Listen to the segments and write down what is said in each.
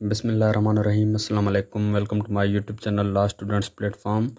Bismillahirrahmanirrahim. Assalamu alaikum. Welcome to my YouTube channel Law Students Platform.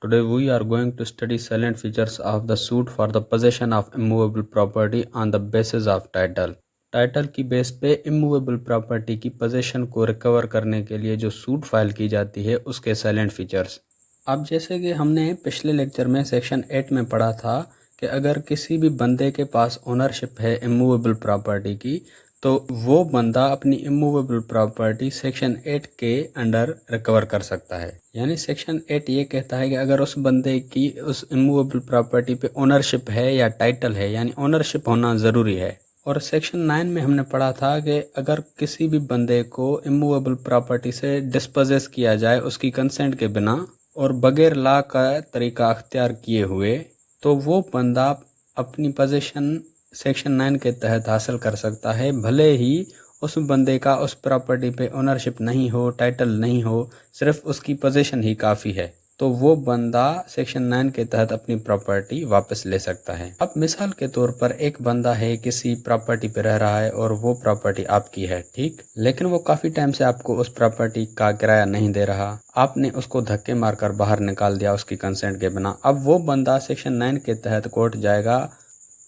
Today we are going to study silent features of the suit for the possession of immovable property on the basis of title. Title की base पे immovable property की possession को recover करने के लिए जो suit file की जाती है उसके साइलेंट फीचर्स। अब जैसे कि हमने पिछले लेक्चर में सेक्शन 8 में पढ़ा था कि अगर किसी भी बंदे के पास ओनरशिप है इमूवेबल प्रॉपर्टी की तो वो बंदा अपनी इमूवेबल प्रॉपर्टी सेक्शन 8 के अंडर रिकवर कर सकता है। यानी सेक्शन 8 ये कहता है कि अगर उस बंदे की उस इमूवेबल प्रॉपर्टी पे ओनरशिप है या टाइटल है, यानी ओनरशिप होना ज़रूरी है। और सेक्शन 9 में हमने पढ़ा था कि अगर किसी भी बंदे को इमूवेबल प्रॉपर्टी से डिस्पोजेस किया जाए उसकी कंसेंट के बिना और बगैर लॉ का तरीका अख्तियार किए हुए, तो वो बंदा अपनी पोजीशन सेक्शन 9 के तहत हासिल कर सकता है, भले ही उस बंदे का उस प्रॉपर्टी पे ओनरशिप नहीं हो, टाइटल नहीं हो, सिर्फ उसकी पोजीशन ही काफ़ी है, तो वो बंदा सेक्शन 9 के तहत अपनी प्रॉपर्टी वापस ले सकता है। अब मिसाल के तौर पर एक बंदा है किसी प्रॉपर्टी पे रह रहा है और वो प्रॉपर्टी आपकी है, ठीक, लेकिन वो काफ़ी टाइम से आपको उस प्रॉपर्टी का किराया नहीं दे रहा, आपने उसको धक्के मारकर बाहर निकाल दिया उसकी कंसेंट के बिना। अब वो बंदा सेक्शन 9 के तहत कोर्ट जाएगा,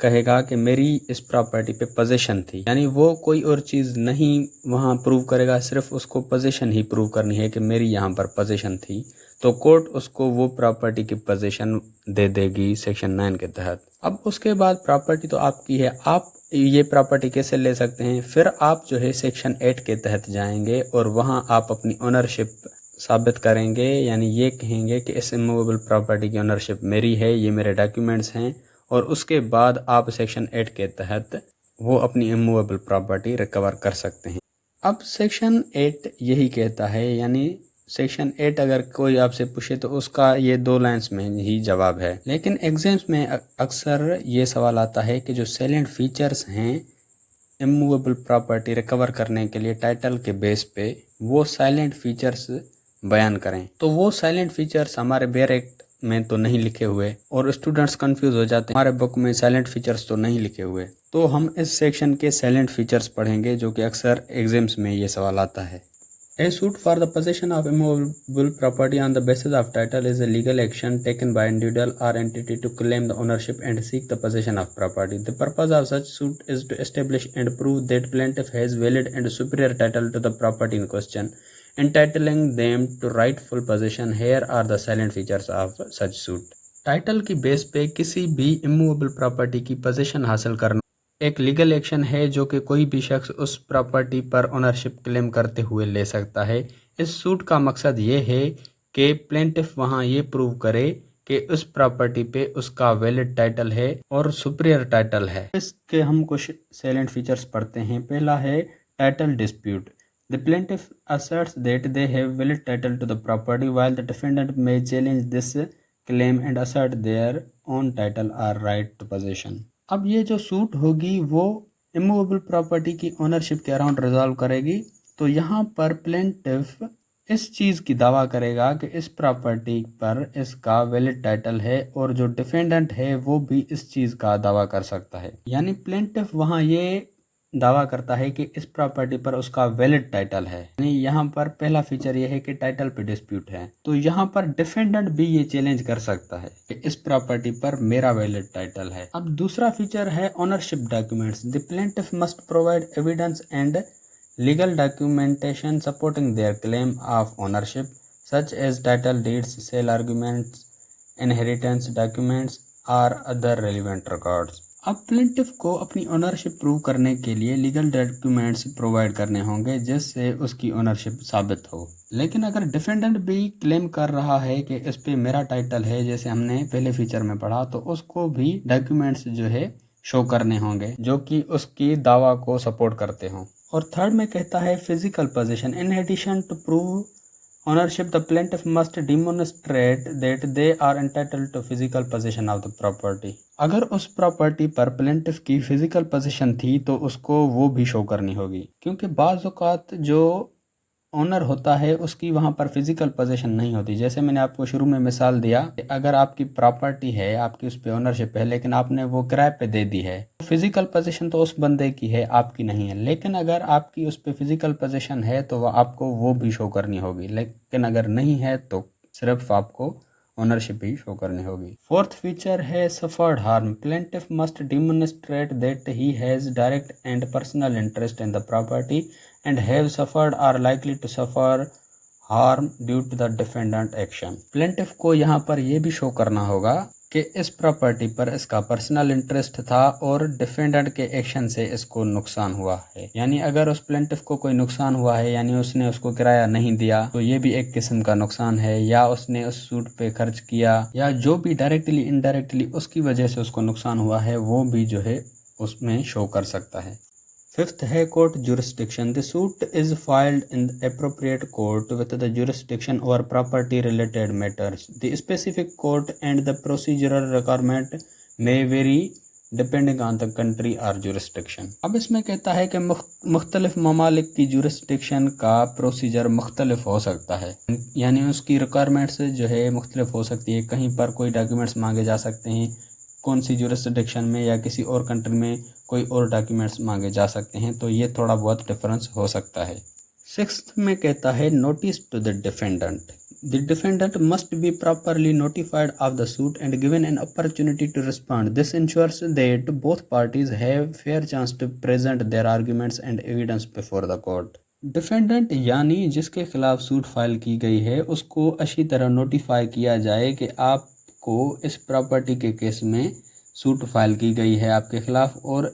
कहेगा कि मेरी इस प्रॉपर्टी पे पोजीशन थी, यानी वो कोई और चीज़ नहीं वहाँ प्रूव करेगा, सिर्फ उसको पोजीशन ही प्रूव करनी है कि मेरी यहाँ पर पोजीशन थी, तो कोर्ट उसको वो प्रॉपर्टी की पोजीशन दे देगी सेक्शन 9 के तहत। अब उसके बाद प्रॉपर्टी तो आपकी है, आप ये प्रॉपर्टी कैसे ले सकते हैं? फिर आप जो है सेक्शन 8 के तहत जाएंगे और वहाँ आप अपनी ओनरशिप साबित करेंगे, यानी ये कहेंगे कि इस इमूवेबल प्रॉपर्टी की ओनरशिप मेरी है, ये मेरे डॉक्यूमेंट्स हैं, और उसके बाद आप सेक्शन 8 के तहत वो अपनी इमूवेबल प्रॉपर्टी रिकवर कर सकते हैं। अब सेक्शन 8 यही कहता है, यानी सेक्शन 8 अगर कोई आपसे पूछे तो उसका ये 2 लाइन्स में ही जवाब है। लेकिन एग्जाम्स में अक्सर ये सवाल आता है कि जो साइलेंट फीचर्स हैं इमूवेबल प्रॉपर्टी रिकवर करने के लिए टाइटल के बेस पे, वो साइलेंट फीचर्स बयान करें। तो वो साइलेंट फीचर्स हमारे बेयर एक्ट में तो नहीं लिखे हुए और स्टूडेंट्स कंफ्यूज हो जाते हैं, हमारे बुक में साइलेंट फीचर्स तो नहीं लिखे हुए। तो हम इस सेक्शन के साइलेंट फीचर्स पढ़ेंगे जो कि अक्सर एग्जाम्स में ये सवाल आता है। A suit for the possession of immovable property on the basis of title is a legal action taken by individual or entity to claim the ownership and seek the possession of property. The purpose of such suit is to establish and prove that plaintiff has valid and superior title to the property in question, entitling them to rightful possession. Here are the silent features of such suit. Title की base पे किसी भी immovable property की position हासिल करना एक legal action है जो कि कोई भी शख्स उस प्रॉपर्टी पर ओनरशिप क्लेम करते हुए ले सकता है। इस सूट का मकसद ये है कि प्लेंटिफ वहाँ ये प्रूव करे कि उस प्रॉपर्टी पे उसका वैलिड टाइटल है और सुपीरियर टाइटल है। इसके हम कुछ साइलेंट फीचर्स पढ़ते हैं। पहला है title dispute. The plaintiff asserts that they have valid title to the property while the defendant may challenge this claim and assert their own title or right to possession. अब ये जो suit होगी वो immovable property की ownership के around resolve करेगी। तो यहाँ पर प्लेंटिफ इस चीज़ की दावा करेगा कि इस प्रॉपर्टी पर इसका वैलिड टाइटल है और जो डिफेंडेंट है वो भी इस चीज़ का दावा कर सकता है। यानी प्लेंटिफ वहाँ ये दावा करता है कि इस प्रॉपर्टी पर उसका वैलिड टाइटल है। यानी यहाँ पर पहला फीचर ये है कि टाइटल पे डिस्प्यूट है, तो यहाँ पर डिफेंडेंट भी ये चैलेंज कर सकता है कि इस प्रॉपर्टी पर मेरा वैलिड टाइटल है। अब दूसरा फीचर है ownership documents. The plaintiff must provide evidence and legal documentation supporting their claim of ownership such as title deeds, sale arguments, inheritance documents और अदर रेलिवेंट रिकॉर्ड्स। अब प्लेंटिफ को अपनी ओनरशिप प्रूव करने के लिए लीगल डॉक्यूमेंट्स प्रोवाइड करने होंगे जिससे उसकी ओनरशिप साबित हो। लेकिन अगर डिफेंडेंट भी क्लेम कर रहा है कि इस पे मेरा टाइटल है, जैसे हमने पहले फीचर में पढ़ा, तो उसको भी डॉक्यूमेंट्स जो है शो करने होंगे जो कि उसकी दावा को सपोर्ट करते हों। और थर्ड में कहता है physical position. In addition to prove ownership, the plaintiff must demonstrate that they are entitled to physical possession of the property. अगर उस प्रॉपर्टी पर प्लेंटिफ की फिजिकल पोजीशन थी तो उसको वो भी शो करनी होगी, क्योंकि बाज़ औक़ात जो ओनर होता है उसकी वहाँ पर फिजिकल पोजीशन नहीं होती। जैसे मैंने आपको शुरू में मिसाल दिया कि अगर आपकी प्रॉपर्टी है, आपकी उस पर ओनरशिप है, लेकिन आपने वो किराए पे दे दी है, तो फिजिकल पोजीशन तो उस बंदे की है, आपकी नहीं है। लेकिन अगर आपकी उस पर फिजिकल पोजीशन है तो आपको वो भी शो करनी होगी, लेकिन अगर नहीं है तो सिर्फ आपको ओनरशिप ही शो करनी होगी। फोर्थ फीचर है suffered harm. Plaintiff must demonstrate that he has direct and personal interest in the property and have suffered or likely to suffer harm due to the defendant action। Plaintiff को यहाँ पर यह भी show करना होगा कि इस प्रॉपर्टी पर इसका पर्सनल इंटरेस्ट था और डिफेंडेंट के एक्शन से इसको नुकसान हुआ है। यानी अगर उस प्लेंटिफ को कोई नुकसान हुआ है, यानी उसने उसको किराया नहीं दिया, तो ये भी एक किस्म का नुकसान है, या उसने उस सूट पे खर्च किया, या जो भी डायरेक्टली इनडायरेक्टली उसकी वजह से उसको नुकसान हुआ है, वो भी जो है उसमें शो कर सकता है। फिफ्थ है court jurisdiction। The suit is filed in the appropriate court with the jurisdiction over property related matters। The specific court and the procedural requirement may vary depending on the country or jurisdiction। अब इसमें कहता है कि मुख्तलिफ ममालिक की jurisdiction का procedure मुख्तलिफ हो सकता है, यानी उसकी रिक्वायरमेंट्स जो है मुख्तलिफ हो सकती है। कहीं पर कोई डॉक्यूमेंट्स मांगे जा सकते हैं कौन सी jurisdiction में, या किसी और कंट्री में कोई और डॉक्यूमेंट्स मांगे जा सकते हैं, तो ये थोड़ा बहुत डिफरेंस हो सकता है। सिक्स्थ में कहता है notice to the defendant. The defendant must be properly notified of the suit and given an opportunity to respond. This ensures that both parties have fair chance to present their arguments and evidence before the court. Defendant यानी जिसके खिलाफ suit file की गई है उसको अच्छी तरह notify किया जाए कि आपको इस प्रॉपर्टी के केस में सूट फाइल की गई है आपके खिलाफ, और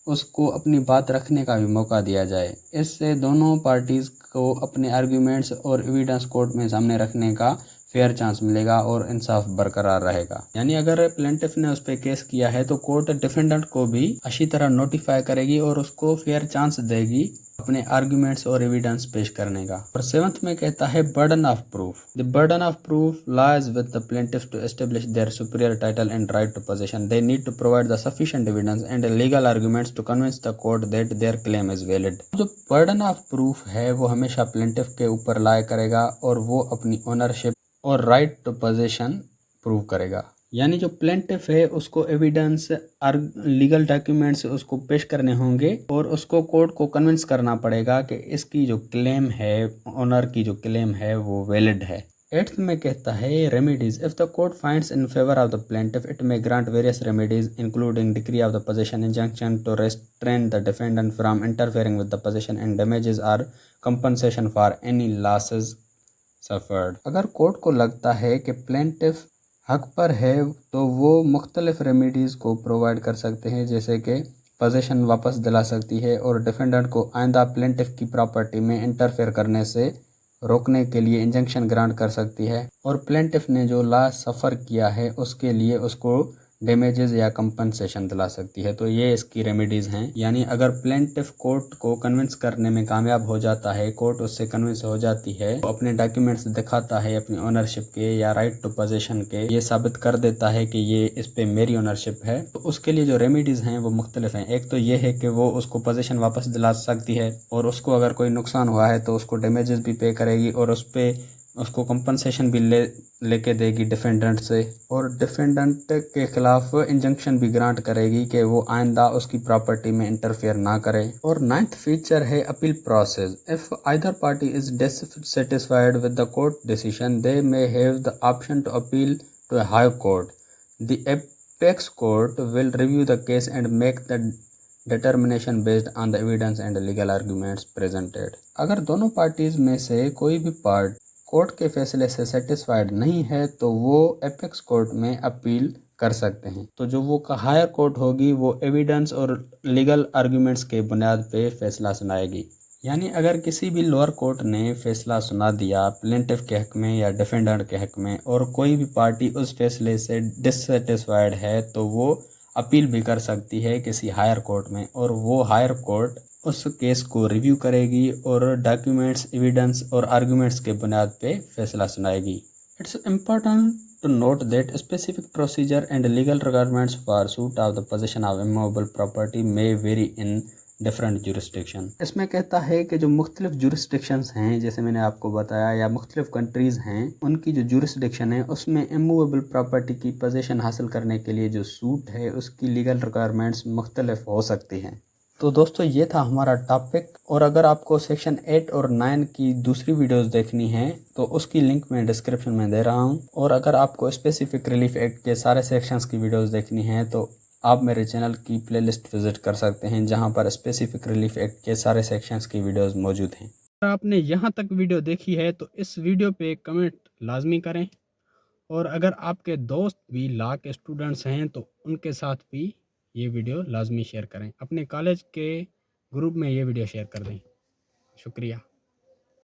उसको अपनी बात रखने का भी मौका दिया जाए। इससे दोनों पार्टीज़ को अपने आर्ग्यूमेंट्स और एविडेंस कोर्ट में सामने रखने का फेयर चांस मिलेगा और इंसाफ बरकरार रहेगा। यानी अगर प्लेंटिफ ने उस पर केस किया है तो कोर्ट डिफेंडेंट को भी अच्छी तरह नोटिफाई करेगी और उसको फेयर चांस देगी अपने आर्ग्यूमेंट्स और एविडेंस पेश करने का। और सेवंथ में कहता है burden of proof. The burden of proof lies with the plaintiff to establish their superior title and right to possession. They need to provide the sufficient evidence and legal arguments to convince the court that their claim is valid. जो burden of proof है वो हमेशा plaintiff के ऊपर लाया करेगा और वो अपनी ओनरशिप और राइट टू पोजीशन प्रूव करेगा। यानी जो प्लेंटिफ है उसको एविडेंस और लीगल डॉक्यूमेंट्स उसको पेश करने होंगे और उसको कोर्ट को कन्विंस करना पड़ेगा कि इसकी जो क्लेम है, ओनर की जो क्लेम है वो वैलिड है। एट्थ में कहता है remedies. If the court finds in favour of the plaintiff it may grant various remedies including decree of the possession, injunction to restrain the defendant from interfering with the possession and damages और compensation for any losses suffered. अगर court को लगता है कि plaintiff हक पर है तो वो मुख्तलिफ रेमेडीज़ को प्रोवाइड कर सकते हैं, जैसे कि पोजीशन वापस दिला सकती है और डिफेंडेंट को आइंदा प्लेंटिफ की प्रॉपर्टी में इंटरफेयर करने से रोकने के लिए इंजंक्शन ग्रांट कर सकती है, और प्लेंटिफ ने जो लॉस सफ़र किया है उसके लिए उसको डैमेजेस या कंपनसेशन दिला सकती है। तो ये इसकी रेमेडीज़ हैं। यानी अगर प्लेंटिफ कोर्ट को कन्विंस करने में कामयाब हो जाता है, कोर्ट उससे कन्विंस हो जाती है, तो अपने डॉक्यूमेंट्स दिखाता है अपनी ओनरशिप के या राइट टू पोजीशन के, ये साबित कर देता है कि ये इस पे मेरी ओनरशिप है, तो उसके लिए जो रेमेडीज़ हैं वो मुख्तलिफ हैं। एक तो ये है कि वो उसको पोजीशन वापस दिला सकती है, और उसको अगर कोई नुकसान हुआ है तो उसको डैमेजेस भी पे करेगी और उस पर उसको कंपनसेशन भी लेके देगी डिफेंडेंट से, और डिफेंडेंट के खिलाफ इंजंक्शन भी ग्रांट करेगी कि वो आइंदा उसकी प्रॉपर्टी में इंटरफेयर ना करे। और नाइन्थ फीचर है appeal process. If either party is dissatisfied with the court decision they may have the option to appeal to a high court. The apex court will review the case and make the determination based on the evidence and legal arguments presented. अगर दोनों parties में से कोई भी part court के फैसले से satisfied नहीं है तो वो एपेक्स कोर्ट में अपील कर सकते हैं। तो जो वो हायर कोर्ट होगी वो एविडेंस और लीगल आर्ग्यूमेंट्स के बुनियाद पे फैसला सुनाएगी। यानी अगर किसी भी लोअर कोर्ट ने फैसला सुना दिया प्लेंटिफ के हक में या डिफेंडेंट के हक में और कोई भी पार्टी उस फैसले से डिससेटिस्फाइड है तो वो अपील भी कर सकती है किसी हायर कोर्ट में, और वो हायर कोर्ट उस केस को रिव्यू करेगी और डॉक्यूमेंट्स, एविडेंस और आर्गुमेंट्स के बुनियाद पे फैसला सुनाएगी। It's important to note that specific procedure and legal requirements for suit of the possession of immovable property may vary in different jurisdiction. اس میں کہتا ہے کہ جو مختلف jurisdictions ہیں، جیسے میں نے آپ کو بتایا، یا مختلف کنٹریز ہیں، ان کی جو jurisdiction ہے اس میں immovable property کی possession حاصل کرنے کے لیے جو سوٹ ہے اس کی لیگل ریکوائرمنٹس مختلف ہو سکتی ہیں۔ تو دوستو یہ تھا ہمارا ٹاپک، اور اگر آپ کو سیکشن 8 اور 9 کی دوسری ویڈیوز دیکھنی ہیں تو اس کی لنک میں ڈسکرپشن میں دے رہا ہوں، اور اگر آپ کو اسپیسیفک ریلیف ایکٹ کے سارے سیکشنز کی ویڈیوز دیکھنی ہیں تو آپ میرے چینل کی پلے لسٹ وزٹ کر سکتے ہیں، جہاں پر اسپیسیفک ریلیف ایکٹ کے سارے سیکشنز کی ویڈیوز موجود ہیں۔ اگر آپ نے یہاں تک ویڈیو دیکھی ہے تو اس ویڈیو پہ کمنٹ لازمی کریں، اور اگر آپ کے دوست بھی لا کے اسٹوڈنٹس ہیں تو ان کے ساتھ بھی یہ ویڈیو لازمی شیئر کریں، اپنے کالج کے گروپ میں یہ ویڈیو شیئر کر دیں۔ شکریہ۔